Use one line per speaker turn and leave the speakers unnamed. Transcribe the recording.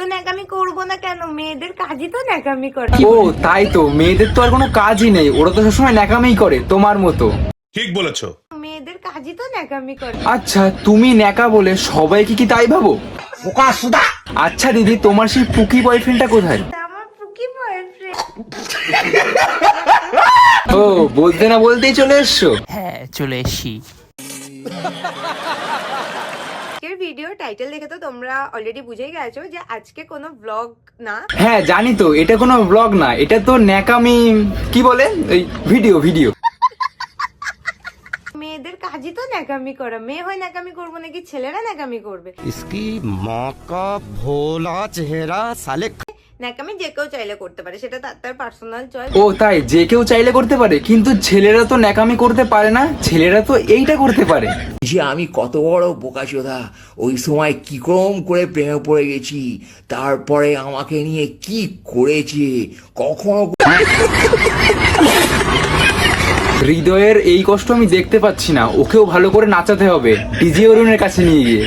তো ন্যাকামি করবো না কেন, মেয়েদের কাজই তো ন্যাকামি করে।
ও তাই তো, মেয়েদের তো আর কোনো কাজই নেই, ওরা তো সবসময় ন্যাকামিই করে তোমার মতো।
ঠিক বলেছো।
মেয়েদের কাজই তো ন্যাকামি করে।
আচ্ছা তুমি ন্যাকা বলে সবাই কি তাই ভাবো? আচ্ছা দিদি, তোমার সেই পুকি বয়ফ্রেন্ডটা কোথায়?
আমার পুকি বয়ফ্রেন্ড।
ও, বলতে না বলতেই চলে এসছো।
হ্যাঁ চলে এসছি।
আজকের ভিডিও টাইটেল দেখে তো তোমরা অলরেডি বুঝেই গেছো যে আজকে কোনো ব্লগ না।
হ্যাঁ জানি তো, এটা কোনো ব্লগ না, এটা তো ন্যাকামি, কি বলে, এই ভিডিও ভিডিও।
মেয়েদের কাজই তো ন্যাকামি করা, মেয়ে হয় ন্যাকামি করবো নাকি ছেলেরা ন্যাকামি করবে?
इसकी माँ का भोला चेहरा साले।
ন্যাকামি যে কেউ চাইলে করতে পারে, সেটা তার পার্সোনাল চয়েস।
ও তাই, যে কেউ চাইলে করতে পারে, কিন্তু ছেলেরা তো ন্যাকামি করতে পারে না, ছেলেরা তো এইটা করতে পারে।
যে আমি কত বড় বোকাচোদা, ওই সময় কিরকম করে প্রেমে পড়ে গেছি, তারপরে আমাকে নিয়ে কি করেছে কখনো।
হৃদয়ের এই কষ্ট আমি দেখতে পাচ্ছি না, ওকেও ভালো করে নাচাতে হবে ডিজে অরুণের কাছে নিয়ে গিয়ে।